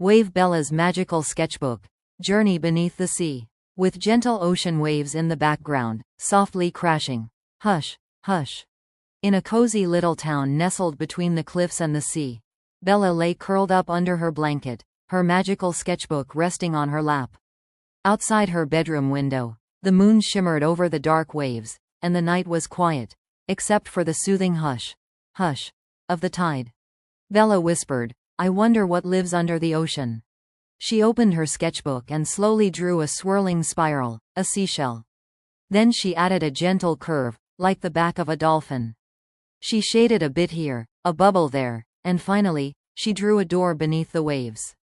Wave Bella's magical sketchbook. Journey beneath the sea. With gentle ocean waves in the background, softly crashing. Hush, hush. In a cozy little town nestled between the cliffs and the sea, Bella lay curled up under her blanket, her magical sketchbook resting on her lap. Outside her bedroom window, the moon shimmered over the dark waves, and the night was quiet, except for the soothing hush, hush, of the tide. Bella whispered, "I wonder what lives under the ocean." She opened her sketchbook and slowly drew a swirling spiral, a seashell. Then she added a gentle curve, like the back of a dolphin. She shaded a bit here, a bubble there, and finally, she drew a door beneath the waves.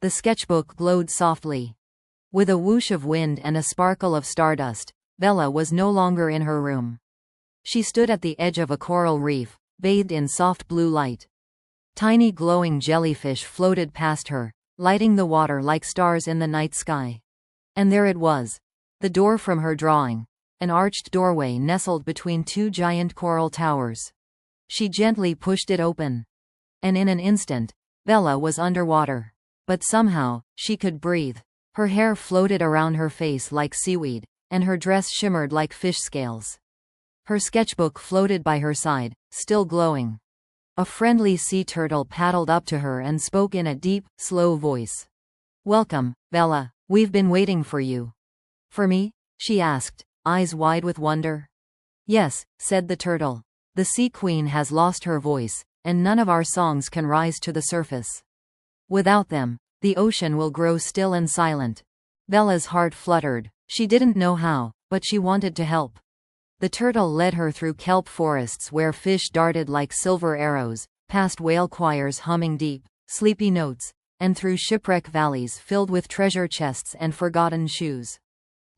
The sketchbook glowed softly. With a whoosh of wind and a sparkle of stardust, Bella was no longer in her room. She stood at the edge of a coral reef, bathed in soft blue light. Tiny glowing jellyfish floated past her, lighting the water like stars in the night sky. And there it was, the door from her drawing, an arched doorway nestled between two giant coral towers. She gently pushed it open. And in an instant, Bella was underwater. But somehow, she could breathe. Her hair floated around her face like seaweed, and her dress shimmered like fish scales. Her sketchbook floated by her side, still glowing. A friendly sea turtle paddled up to her and spoke in a deep, slow voice. "Welcome, Bella. We've been waiting for you." "For me?" she asked, eyes wide with wonder. "Yes," said the turtle. "The sea queen has lost her voice, and none of our songs can rise to the surface. Without them, the ocean will grow still and silent." Bella's heart fluttered. She didn't know how, but she wanted to help. The turtle led her through kelp forests where fish darted like silver arrows, past whale choirs humming deep, sleepy notes, and through shipwreck valleys filled with treasure chests and forgotten shoes.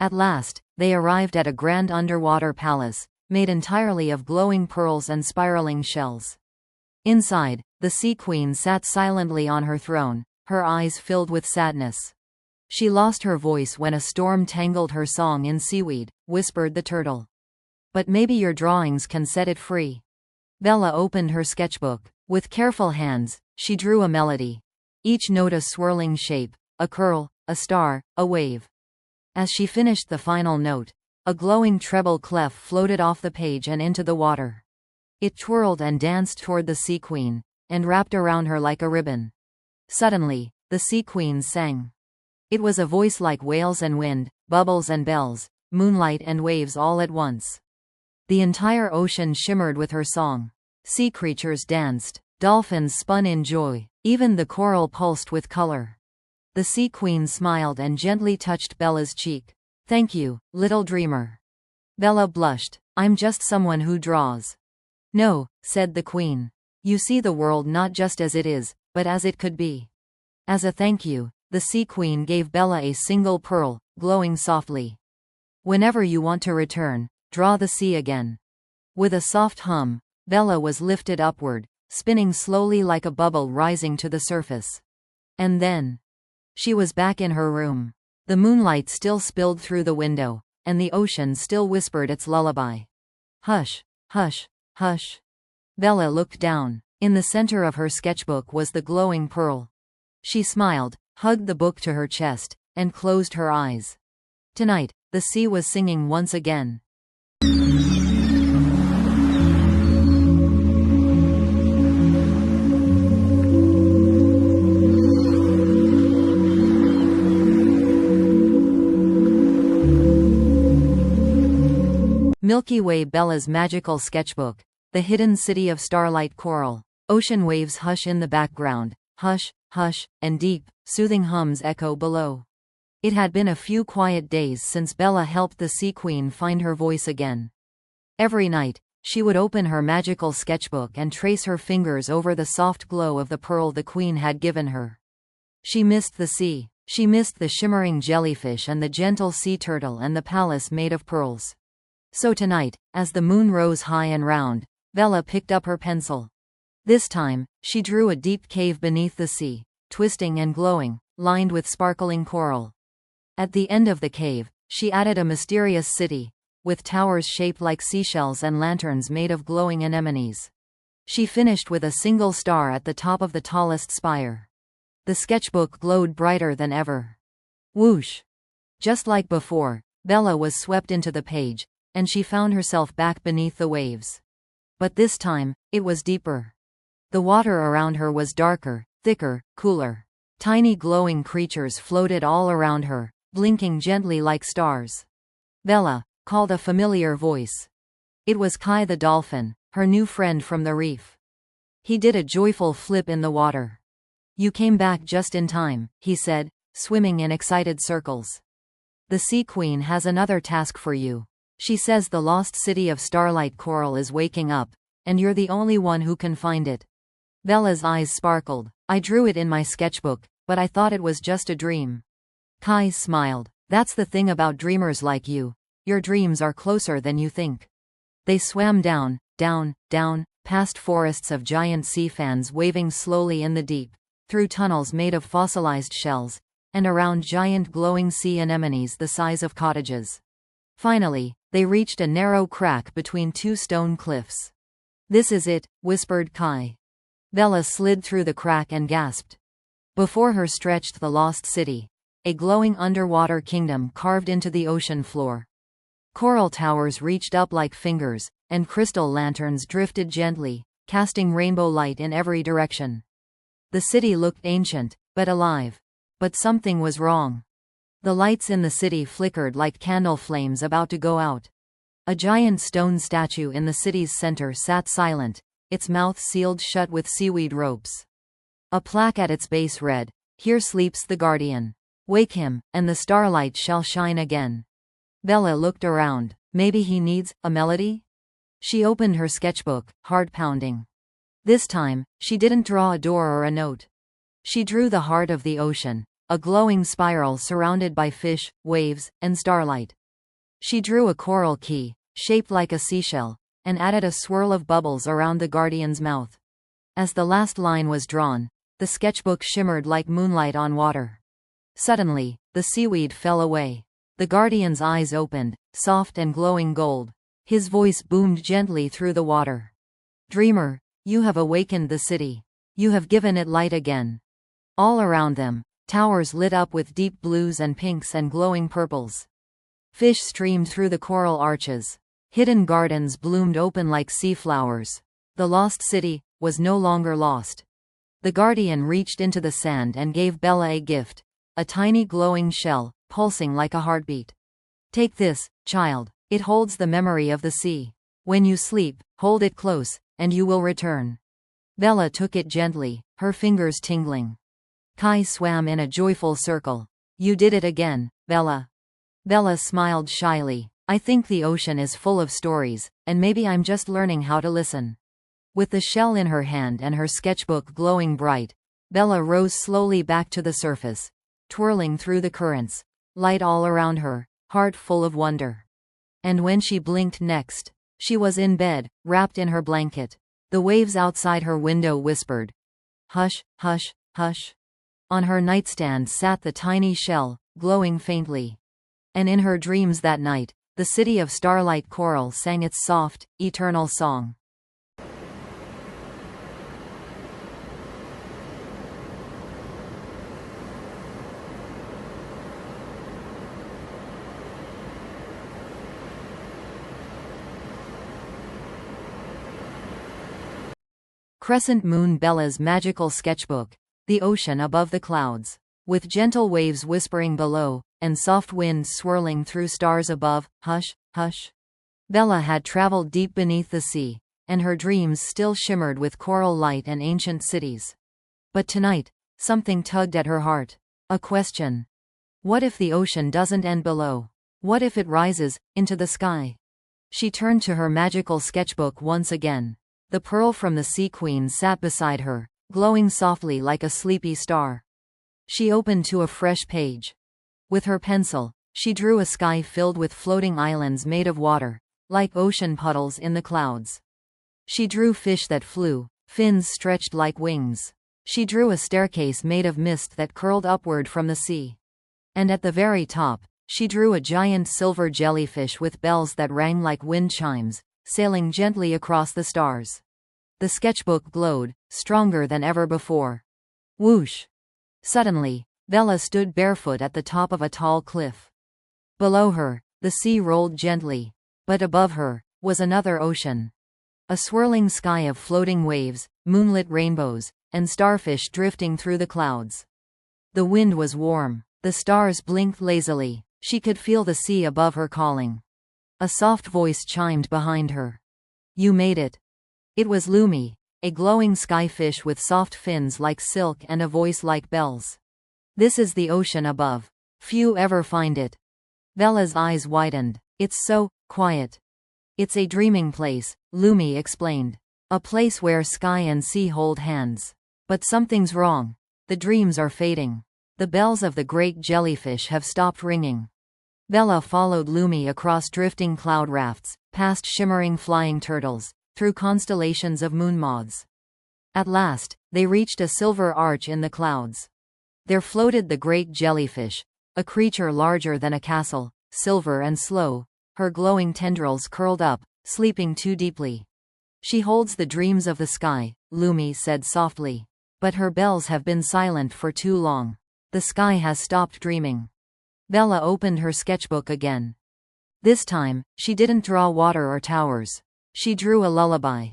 At last, they arrived at a grand underwater palace, made entirely of glowing pearls and spiraling shells. Inside, the sea queen sat silently on her throne, her eyes filled with sadness. "She lost her voice when a storm tangled her song in seaweed," whispered the turtle. "But maybe your drawings can set it free." Bella opened her sketchbook. With careful hands, she drew a melody. Each note a swirling shape, a curl, a star, a wave. As she finished the final note, a glowing treble clef floated off the page and into the water. It twirled and danced toward the sea queen, and wrapped around her like a ribbon. Suddenly, the sea queen sang. It was a voice like whales and wind, bubbles and bells, moonlight and waves all at once. The entire ocean shimmered with her song. Sea creatures danced, dolphins spun in joy, even the coral pulsed with color. The sea queen smiled and gently touched Bella's cheek. "Thank you, little dreamer." Bella blushed. "I'm just someone who draws." "No," said the queen. "You see the world not just as it is, but as it could be." As a thank you, the sea queen gave Bella a single pearl, glowing softly. "Whenever you want to return, draw the sea again." With a soft hum, Bella was lifted upward, spinning slowly like a bubble rising to the surface. And then, she was back in her room. The moonlight still spilled through the window, and the ocean still whispered its lullaby. "Hush, hush, hush." Bella looked down. In the center of her sketchbook was the glowing pearl. She smiled, hugged the book to her chest, and closed her eyes. Tonight, the sea was singing once again. Milky Way. Bella's magical sketchbook. The hidden city of starlight coral. Ocean waves hush in the background. Hush, hush, and deep, soothing hums echo below. It had been a few quiet days since Bella helped the sea queen find her voice again. Every night, she would open her magical sketchbook and trace her fingers over the soft glow of the pearl the queen had given her. She missed the sea. She missed the shimmering jellyfish and the gentle sea turtle and the palace made of pearls. So tonight, as the moon rose high and round, Bella picked up her pencil. This time, she drew a deep cave beneath the sea, twisting and glowing, lined with sparkling coral. At the end of the cave, she added a mysterious city, with towers shaped like seashells and lanterns made of glowing anemones. She finished with a single star at the top of the tallest spire. The sketchbook glowed brighter than ever. Whoosh! Just like before, Bella was swept into the page, and she found herself back beneath the waves. But this time, it was deeper. The water around her was darker, thicker, cooler. Tiny glowing creatures floated all around her, blinking gently like stars. "Bella," called a familiar voice. It was Kai the dolphin, her new friend from the reef. He did a joyful flip in the water. "You came back just in time," he said, swimming in excited circles. "The Sea Queen has another task for you. She says the lost city of starlight coral is waking up, and you're the only one who can find it." Bella's eyes sparkled. "I drew it in my sketchbook, but I thought it was just a dream." Kai smiled. "That's the thing about dreamers like you. Your dreams are closer than you think." They swam down, down, down, past forests of giant sea fans waving slowly in the deep, through tunnels made of fossilized shells, and around giant glowing sea anemones the size of cottages. Finally, they reached a narrow crack between two stone cliffs. "This is it," whispered Kai. Bella slid through the crack and gasped. Before her stretched the lost city, a glowing underwater kingdom carved into the ocean floor. Coral towers reached up like fingers, and crystal lanterns drifted gently, casting rainbow light in every direction. The city looked ancient, but alive. But something was wrong. The lights in the city flickered like candle flames about to go out. A giant stone statue in the city's center sat silent, its mouth sealed shut with seaweed ropes. A plaque at its base read, "Here sleeps the guardian. Wake him, and the starlight shall shine again." Bella looked around. Maybe he needs a melody? She opened her sketchbook, heart pounding. This time, she didn't draw a door or a note. She drew the heart of the ocean, a glowing spiral surrounded by fish, waves, and starlight. She drew a coral key, shaped like a seashell, and added a swirl of bubbles around the guardian's mouth. As the last line was drawn, the sketchbook shimmered like moonlight on water. Suddenly, the seaweed fell away. The guardian's eyes opened, soft and glowing gold. His voice boomed gently through the water. "Dreamer, you have awakened the city. You have given it light again." All around them, towers lit up with deep blues and pinks and glowing purples. Fish streamed through the coral arches. Hidden gardens bloomed open like sea flowers. The lost city was no longer lost. The guardian reached into the sand and gave Bella a gift, a tiny glowing shell, pulsing like a heartbeat. "Take this, child. It holds the memory of the sea. When you sleep, hold it close, and you will return." Bella took it gently, her fingers tingling. Kai swam in a joyful circle. "You did it again, Bella." Bella smiled shyly. "I think the ocean is full of stories, and maybe I'm just learning how to listen." With the shell in her hand and her sketchbook glowing bright, Bella rose slowly back to the surface, twirling through the currents, light all around her, heart full of wonder. And when she blinked next, she was in bed, wrapped in her blanket. The waves outside her window whispered, "Hush, hush, hush." On her nightstand sat the tiny shell, glowing faintly. And in her dreams that night, the city of starlight coral sang its soft, eternal song. Crescent Moon, Bella's magical sketchbook. The ocean above the clouds. With gentle waves whispering below, and soft winds swirling through stars above, hush, hush. Bella had traveled deep beneath the sea, and her dreams still shimmered with coral light and ancient cities. But tonight, something tugged at her heart. A question. What if the ocean doesn't end below? What if it rises into the sky? She turned to her magical sketchbook once again. The pearl from the Sea Queen sat beside her, glowing softly like a sleepy star. She opened to a fresh page. With her pencil, she drew a sky filled with floating islands made of water, like ocean puddles in the clouds. She drew fish that flew, fins stretched like wings. She drew a staircase made of mist that curled upward from the sea. And at the very top, she drew a giant silver jellyfish with bells that rang like wind chimes, sailing gently across the stars. The sketchbook glowed, stronger than ever before. Whoosh! Suddenly, Bella stood barefoot at the top of a tall cliff. Below her, the sea rolled gently. But above her, was another ocean. A swirling sky of floating waves, moonlit rainbows, and starfish drifting through the clouds. The wind was warm. The stars blinked lazily. She could feel the sea above her calling. A soft voice chimed behind her. You made it. It was Lumi, a glowing skyfish with soft fins like silk and a voice like bells. This is the ocean above. Few ever find it. Bella's eyes widened. It's so quiet. It's a dreaming place, Lumi explained. A place where sky and sea hold hands. But something's wrong. The dreams are fading. The bells of the great jellyfish have stopped ringing. Bella followed Lumi across drifting cloud rafts, past shimmering flying turtles, through constellations of moon moths. At last, they reached a silver arch in the clouds. There floated the great jellyfish, a creature larger than a castle, silver and slow, her glowing tendrils curled up, sleeping too deeply. She holds the dreams of the sky, Lumi said softly. But her bells have been silent for too long. The sky has stopped dreaming. Bella opened her sketchbook again. This time, she didn't draw water or towers. She drew a lullaby.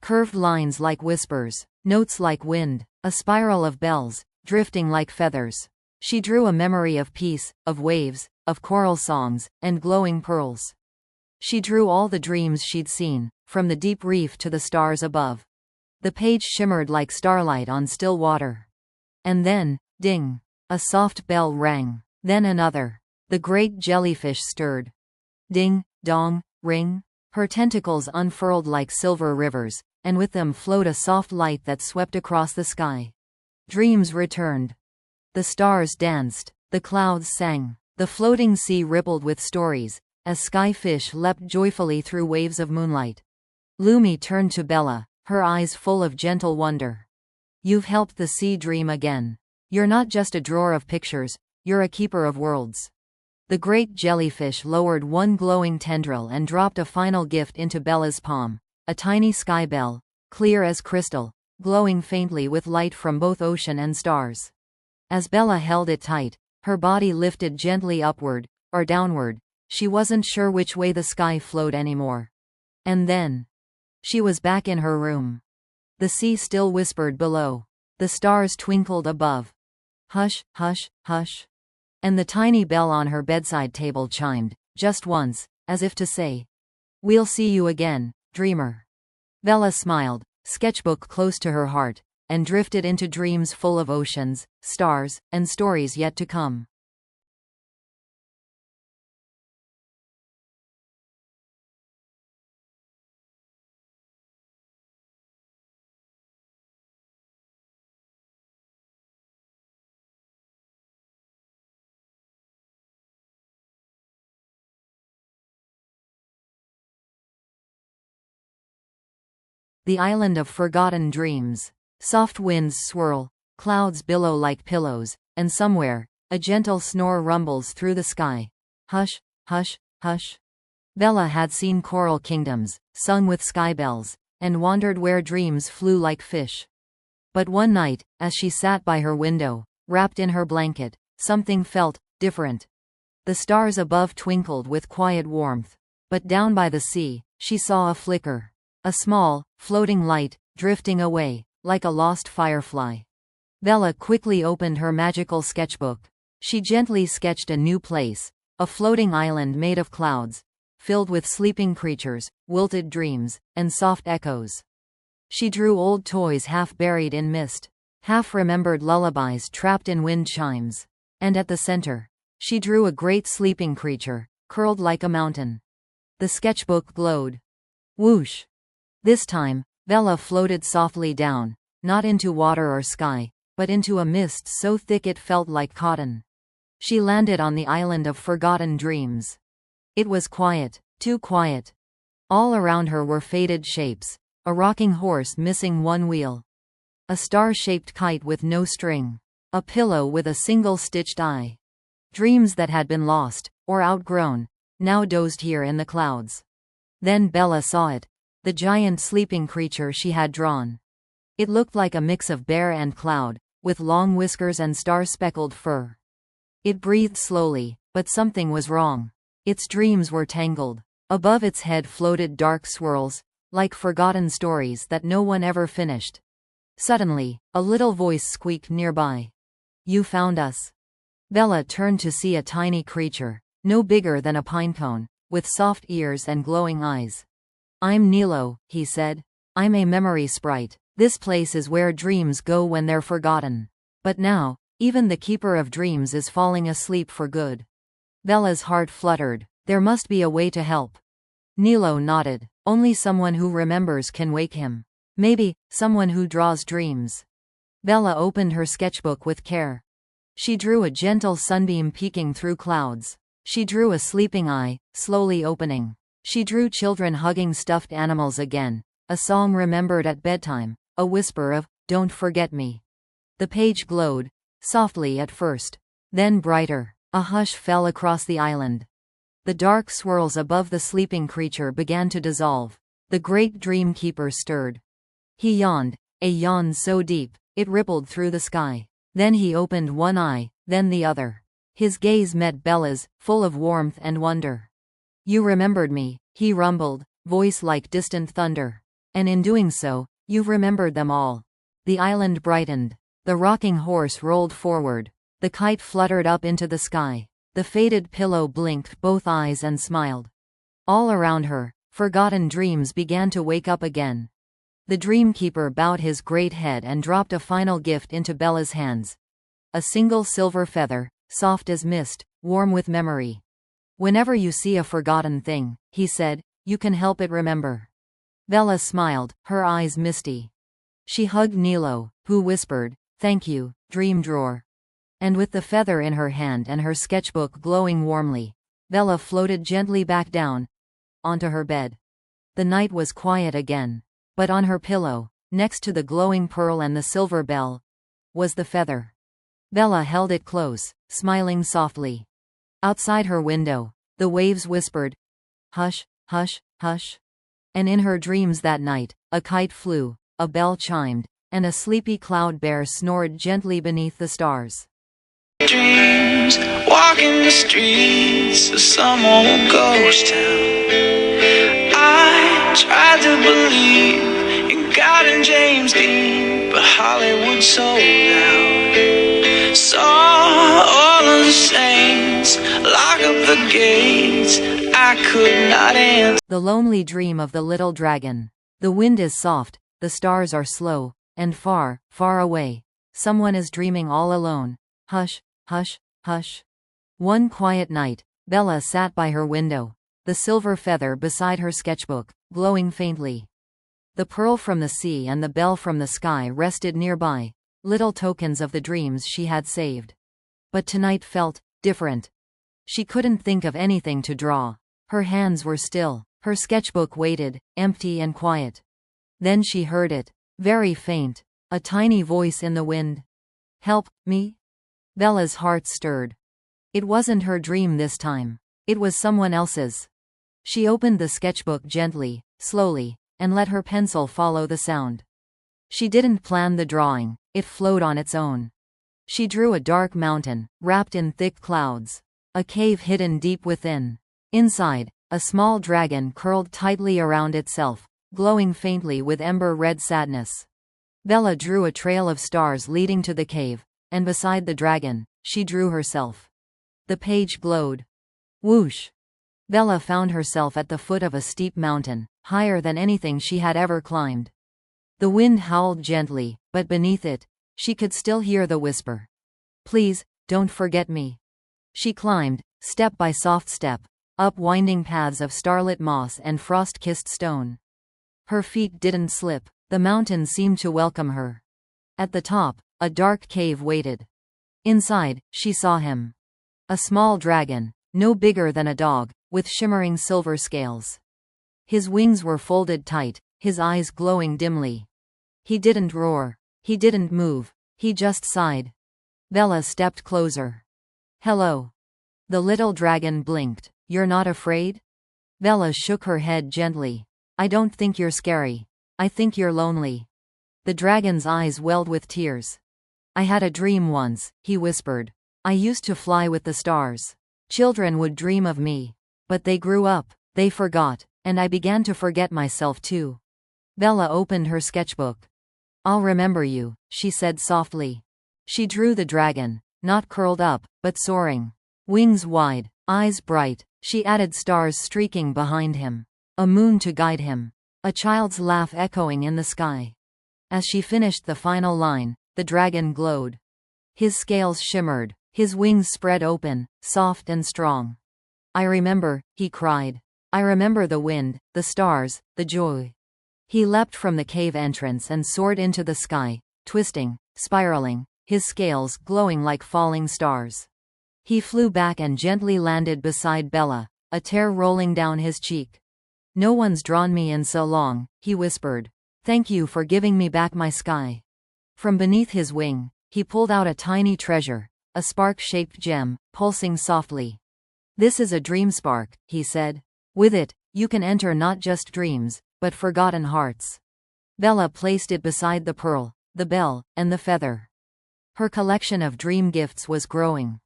Curved lines like whispers, notes like wind, a spiral of bells, drifting like feathers. She drew a memory of peace, of waves, of choral songs, and glowing pearls. She drew all the dreams she'd seen, from the deep reef to the stars above. The page shimmered like starlight on still water. And then, ding! A soft bell rang. Then another. The great jellyfish stirred. Ding, dong, ring. Her tentacles unfurled like silver rivers, and with them flowed a soft light that swept across the sky. Dreams returned. The stars danced. The clouds sang. The floating sea rippled with stories, as sky fish leapt joyfully through waves of moonlight. Lumi turned to Bella, her eyes full of gentle wonder. You've helped the sea dream again. You're not just a drawer of pictures, you're a keeper of worlds. The great jellyfish lowered one glowing tendril and dropped a final gift into Bella's palm, a tiny sky bell, clear as crystal, glowing faintly with light from both ocean and stars. As Bella held it tight, her body lifted gently upward, or downward, she wasn't sure which way the sky flowed anymore. And then, she was back in her room. The sea still whispered below. The stars twinkled above. Hush, hush, hush. And the tiny bell on her bedside table chimed, just once, as if to say, We'll see you again, dreamer. Bella smiled, sketchbook close to her heart, and drifted into dreams full of oceans, stars, and stories yet to come. The island of forgotten dreams. Soft winds swirl, clouds billow like pillows, and somewhere, a gentle snore rumbles through the sky. Hush, hush, hush. Bella had seen coral kingdoms, sung with sky bells, and wandered where dreams flew like fish. But one night, as she sat by her window, wrapped in her blanket, something felt different. The stars above twinkled with quiet warmth. But down by the sea, she saw a flicker. A small, floating light, drifting away, like a lost firefly. Bella quickly opened her magical sketchbook. She gently sketched a new place, a floating island made of clouds, filled with sleeping creatures, wilted dreams, and soft echoes. She drew old toys half buried in mist, half remembered lullabies trapped in wind chimes. And at the center, she drew a great sleeping creature, curled like a mountain. The sketchbook glowed. Whoosh! This time, Bella floated softly down, not into water or sky, but into a mist so thick it felt like cotton. She landed on the island of forgotten dreams. It was quiet, too quiet. All around her were faded shapes, a rocking horse missing one wheel, a star-shaped kite with no string, a pillow with a single stitched eye. Dreams that had been lost, or outgrown, now dozed here in the clouds. Then Bella saw it. The giant sleeping creature she had drawn. It looked like a mix of bear and cloud, with long whiskers and star-speckled fur. It breathed slowly, but something was wrong. Its dreams were tangled. Above its head floated dark swirls, like forgotten stories that no one ever finished. Suddenly, a little voice squeaked nearby. "You found us." Bella turned to see a tiny creature, no bigger than a pinecone, with soft ears and glowing eyes. "I'm Nilo," he said. "I'm a memory sprite. This place is where dreams go when they're forgotten. But now, even the keeper of dreams is falling asleep for good." Bella's heart fluttered. There must be a way to help. Nilo nodded. "Only someone who remembers can wake him. Maybe, someone who draws dreams." Bella opened her sketchbook with care. She drew a gentle sunbeam peeking through clouds. She drew a sleeping eye, slowly opening. She drew children hugging stuffed animals again, a song remembered at bedtime, a whisper of, "Don't forget me." The page glowed, softly at first, then brighter. A hush fell across the island. The dark swirls above the sleeping creature began to dissolve. The great dream keeper stirred. He yawned, a yawn so deep, it rippled through the sky. Then he opened one eye, then the other. His gaze met Bella's, full of warmth and wonder. "You remembered me," he rumbled, voice like distant thunder. "And in doing so, you've remembered them all." The island brightened. The rocking horse rolled forward. The kite fluttered up into the sky. The faded pillow blinked both eyes and smiled. All around her, forgotten dreams began to wake up again. The dreamkeeper bowed his great head and dropped a final gift into Bella's hands. A single silver feather, soft as mist, warm with memory. "Whenever you see a forgotten thing," he said, "you can help it remember." Bella smiled, her eyes misty. She hugged Nilo, who whispered, "Thank you, dream drawer." And with the feather in her hand and her sketchbook glowing warmly, Bella floated gently back down, onto her bed. The night was quiet again. But on her pillow, next to the glowing pearl and the silver bell, was the feather. Bella held it close, smiling softly. Outside her window, the waves whispered, "Hush, hush, hush." And in her dreams that night, a kite flew, a bell chimed, and a sleepy cloud bear snored gently beneath the stars. Dreams, walking the streets of some old ghost town. I tried to believe in God and James Dean, but Hollywood sold out. Saw all of the saints lock up the gates I could not answer. The lonely dream of the little dragon. The wind is soft, the stars are slow, and far, far away, someone is dreaming all alone. Hush, hush, hush. One quiet night, Bella sat by her window, the silver feather beside her sketchbook, glowing faintly. The pearl from the sea and the bell from the sky rested nearby, little tokens of the dreams she had saved. But tonight felt different. She couldn't think of anything to draw. Her hands were still, her sketchbook waited, empty and quiet. Then she heard it, very faint, a tiny voice in the wind. "Help me?" Bella's heart stirred. It wasn't her dream this time. It was someone else's. She opened the sketchbook gently, slowly, and let her pencil follow the sound. She didn't plan the drawing, it flowed on its own. She drew a dark mountain, wrapped in thick clouds. A cave hidden deep within. Inside, a small dragon curled tightly around itself, glowing faintly with ember-red sadness. Bella drew a trail of stars leading to the cave, and beside the dragon, she drew herself. The page glowed. Whoosh! Bella found herself at the foot of a steep mountain, higher than anything she had ever climbed. The wind howled gently, but beneath it, she could still hear the whisper. "Please, don't forget me." She climbed, step by soft step, up winding paths of starlit moss and frost-kissed stone. Her feet didn't slip, the mountain seemed to welcome her. At the top, a dark cave waited. Inside, she saw him. A small dragon, no bigger than a dog, with shimmering silver scales. His wings were folded tight, his eyes glowing dimly. He didn't roar. He didn't move. He just sighed. Bella stepped closer. "Hello." The little dragon blinked. "You're not afraid?" Bella shook her head gently. "I don't think you're scary. I think you're lonely." The dragon's eyes welled with tears. I had a dream once, he whispered. I used to fly with the stars. Children would dream of me. But they grew up, they forgot, and I began to forget myself too. Bella opened her sketchbook. I'll remember you, she said softly. She drew the dragon, not curled up, but soaring. Wings wide, eyes bright, she added stars streaking behind him. A moon to guide him. A child's laugh echoing in the sky. As she finished the final line, the dragon glowed. His scales shimmered, his wings spread open, soft and strong. I remember, he cried. I remember the wind, the stars, the joy. He leapt from the cave entrance and soared into the sky, twisting, spiraling, his scales glowing like falling stars. He flew back and gently landed beside Bella, a tear rolling down his cheek. No one's drawn me in so long, he whispered. Thank you for giving me back my sky. From beneath his wing, he pulled out a tiny treasure, a spark-shaped gem, pulsing softly. This is a dream spark, he said. With it, you can enter not just dreams, but forgotten hearts. Bella placed it beside the pearl, the bell, and the feather. Her collection of dream gifts was growing.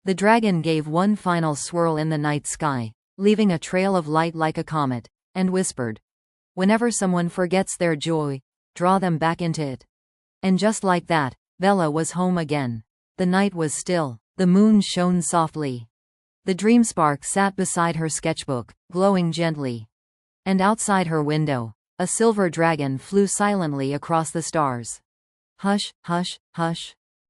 The dragon gave one final swirl in the night sky, leaving a trail of light like a comet, and whispered, whenever someone forgets their joy, draw them back into it. And just like that, Bella was home again. The night was still, the moon shone softly. The dream spark sat beside her sketchbook, glowing gently. And outside her window, a silver dragon flew silently across the stars. Hush, hush, hush.